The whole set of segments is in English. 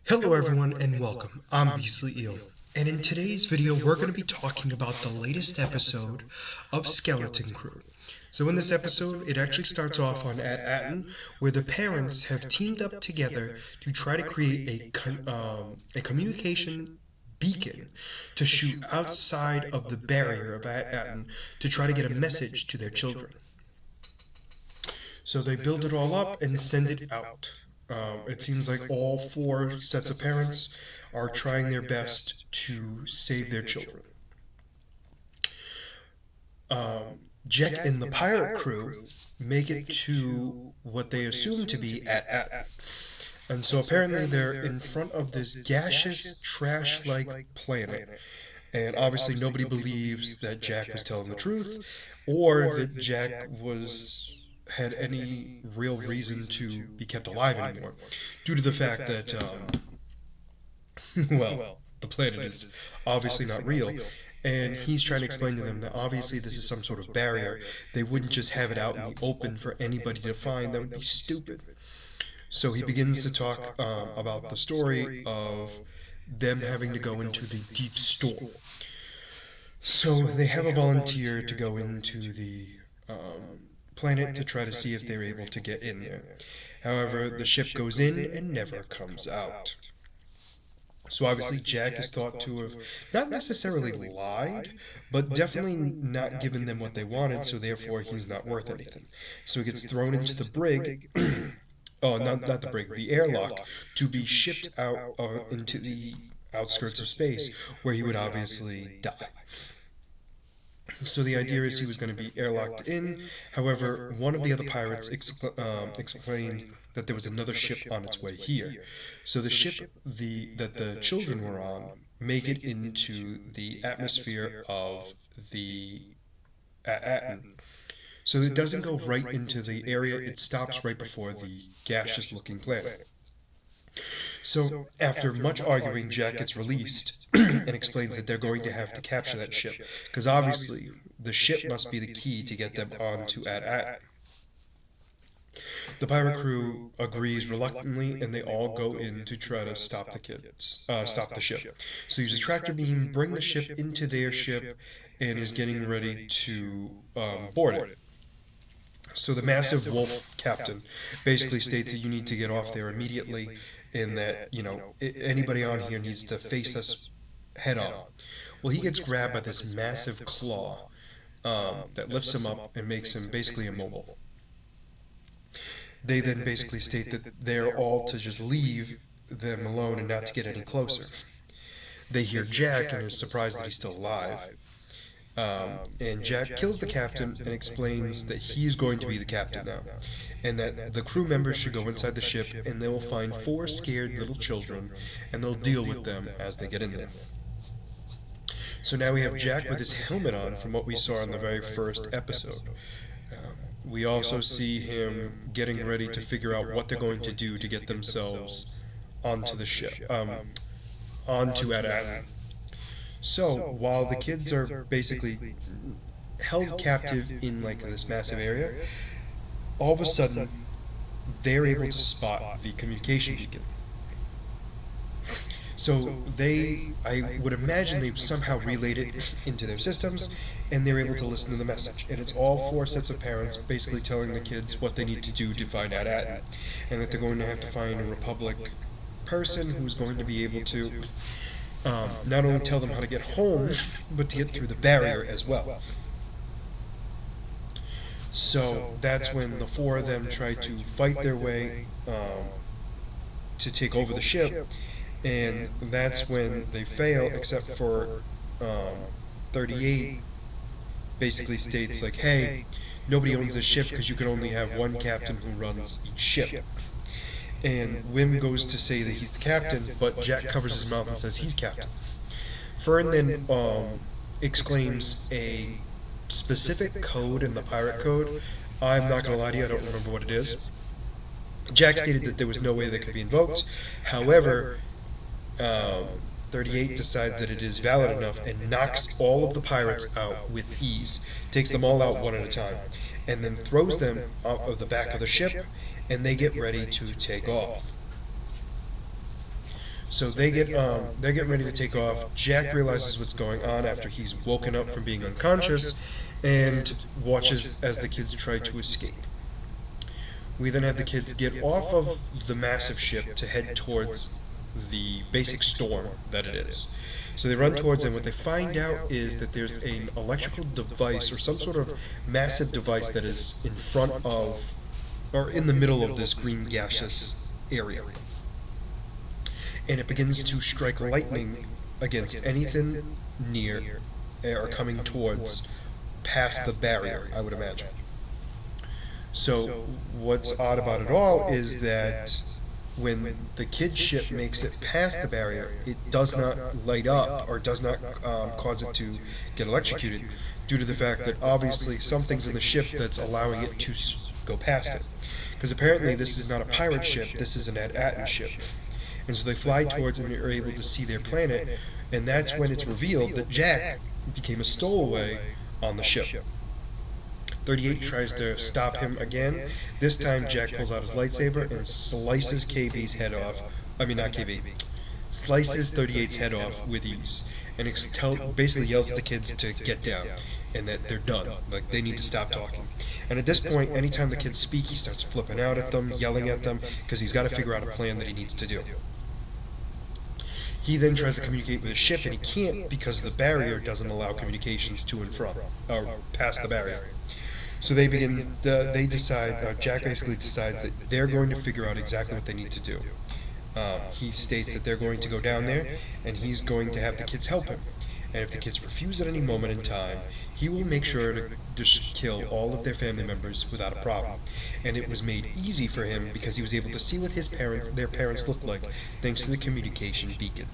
Hello everyone and welcome. I'm Beasley Eel, and in today's video we're going to be talking about the latest episode of Skeleton Crew. So in this episode, it actually starts off on At-Aten, where the parents have teamed up together to try to create a communication beacon to shoot outside of the barrier of At-Aten to try to get a message to their children. So they build it all up and send it out. It seems like all four sets of parents are trying their best to save their children. Jack and the pirate crew make it to what they assume to be At-Aten. And so apparently they're in front of this gaseous, trash-like planet. And obviously nobody believes that Jack was telling the truth, or that Jack had any real reason to be kept alive anymore, due to the fact that, well, the planet is obviously not real, and he's trying to explain to them that obviously this is some sort of barrier. They wouldn't just have it out in the open for anybody to find. That would be stupid. So he begins to talk about the story of them having to go into the deep storm. So they have a volunteer to go into the planet to try to see if they're able to get in there. However, the ship goes in and never comes out. So obviously Jack is thought to have not necessarily lied, but definitely not given them what they wanted, so therefore he's not worth anything. So he gets thrown into the brig, not the brig, the airlock, to be shipped out into the outskirts of space, where he would obviously die. So the idea is he was going to be airlocked in. However, one of the other pirates explained that there was another ship on its way here. So the ship that the children were on make it into the atmosphere of the At-Aten. So it doesn't go right into the area, it stops right before the gaseous-looking planet. So, after much arguing, Jack gets released and explains that they're going to have to capture that ship, because obviously the ship must be the key to get them onto At-Aten. The pirate crew agrees reluctantly, and they all go in to try to stop the ship. So use a tractor beam, bring the ship into their ship, and is getting ready to board it. So the massive wolf captain basically states that you need to get off there immediately, and that, anybody on here needs to face us head on. Well, he gets grabbed by this massive claw that lifts him up and makes him basically immobile. They then basically state that they're all to just leave them alone and not to get any closer. They hear Jack and is surprised that he's still alive. And Jack kills the captain and explains that he's going to be the captain now, and that the crew members should go inside the ship and they will find 4 scared little children, and they'll deal with them as they get in there. So now we have Jack with his helmet on from what we saw in the very first episode. We also see him getting ready to figure out what they're going to do to get themselves onto the ship, onto At-Aten. So, while the kids are basically held captive in this massive area, all of a sudden, they're able to spot the communication beacon. So I would imagine they've somehow relayed it into their systems, and they're able to listen to the message. And it's all 4 sets of parents basically telling the kids what they need to do to find At-Aten, and that they're going to have to find a Republic person who's going to be able to not only tell them how to get home, but to get through the barrier as well. So that's when the 4 of them try to fight their way to take over the ship, and that's when they fail, except for 38 basically states hey, nobody owns this ship because you can only have one captain who runs each ship. And Wim goes to say that he's the captain, but Jack covers his mouth and says he's captain. Fern then exclaims a specific code in the pirate code. I'm not going to lie to you, I don't remember what it is. Jack stated that there was no way that could be invoked. However, 38 decides that it is valid enough and knocks all of the pirates out with ease. Takes them all out one at a time, and then throws them out of the back of the ship, and they get ready to take off. So they're getting ready to take off. Jack realizes what's going on after he's woken up from being unconscious, and watches as the kids try to escape. We then have the kids get off of the massive ship to head towards the basic storm that it is. So they run towards it, and what they find out is that there's an electrical device or some sort of massive device that is in front of, or in the middle of this green gaseous area. And it begins to strike lightning against anything near or coming towards past the barrier, I would imagine. So what's odd about it all is that when the kid ship makes it past the barrier, it does not light up or does not cause it to get electrocuted, due to the fact that obviously something's in the ship that's allowing it to go past it. Because apparently this is not a pirate ship, this is an At-Aten ship. And so they fly towards it and are able to see their planet, and that's when it's revealed that Jack became a stowaway on the ship. 38 tries to stop him again. This time Jack pulls out his lightsaber and slices KB's head off. I mean, not KB. Slices 38's head off with ease. And basically yells at the kids to get down. And that they're done. Like, they need to stop talking. And at this point, anytime the kids speak, he starts flipping out at them, yelling at them, because he's got to figure out a plan that he needs to do. He then tries to communicate with the ship, and he can't because the barrier doesn't allow communications to and from, or past the barrier. So they decide, Jack basically decides that they're going to figure out exactly what they need to do. He states that they're going to go down there, and he's going to have the kids help him. And if the kids refuse at any moment in time, he will make sure to just kill all of their family members without a problem. And it was made easy for him because he was able to see what their parents looked like, thanks to the communication beacon.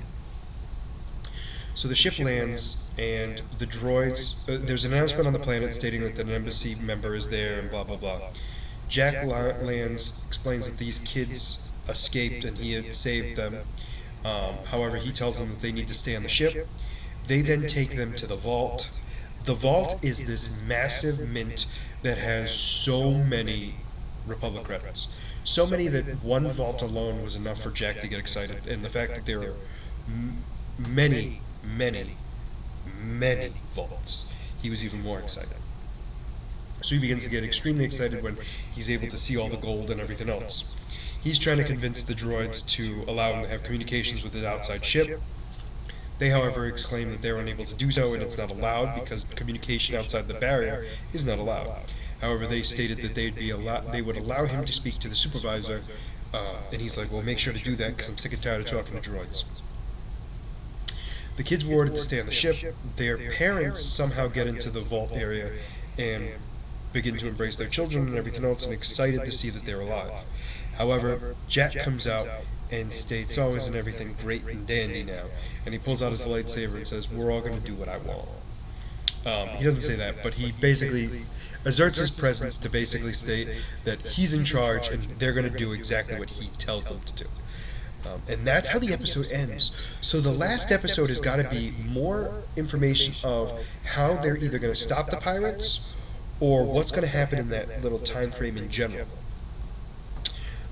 So the ship lands, and the droids, there's an announcement on the planet stating that an embassy member is there, and blah blah blah. Jack lands, explains that these kids escaped and he had saved them. However, he tells them that they need to stay on the ship. They then take them to the vault. The vault is this massive mint that has so many Republic credits. So many that one vault alone was enough for Jack to get excited. And the fact that there are many vaults, he was even more excited. So he begins to get extremely excited when he's able to see all the gold and everything else. He's trying to convince the droids to allow him to have communications with his outside ship. They, however, exclaim that they're unable to do so, and it's not allowed because communication outside the barrier is not allowed. However, they stated that they would allow him to speak to the supervisor, and he's like, well, make sure to do that because I'm sick and tired of talking to droids. The kids were ordered to stay on the ship. Their parents somehow get into the vault area and begin to embrace their children and everything else, and excited to see that they're alive. However, Jack comes out and states, oh, isn't everything great and dandy now? And he pulls out his lightsaber and says, we're all going to do what I want. He doesn't say that, but he basically asserts his presence to basically state that he's in charge and they're going to do exactly what he tells them to do. And that's how the episode ends. So the last episode has got to be more information of how they're either going to stop the pirates or what's going to happen in that little time frame in general.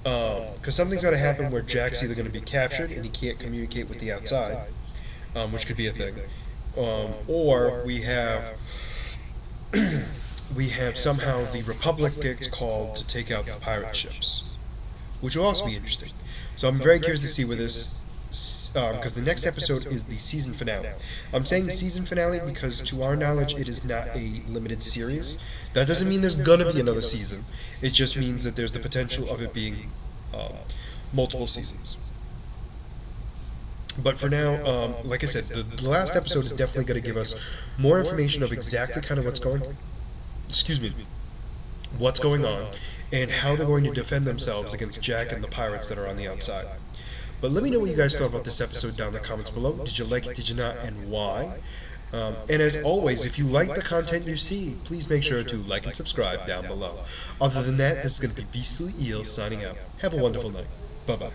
Because something's got to happen where Jack's either going to be captured and he can't communicate with the outside, which could be a thing, or we have somehow the Republic gets called to take out the pirate ships, which will also be interesting. So I'm very curious to see where this, because the next episode is the season finale. I'm saying season finale because, to our knowledge, it is not a limited series. That doesn't mean there's gonna be another season. It just means that there's the potential of it being multiple seasons. But for now, like I said, the last episode is definitely going to give us more information of exactly kind of what's going on, and how they're going to defend themselves against Jack and the pirates that are on the outside. But let me know what you guys thought about this episode down in the comments below. Did you like it, did you not, and why? And as always, if you like the content you see, please make sure to like and subscribe down below. Other than that, this is going to be Beastly Eel signing out. Have a wonderful night. Bye-bye.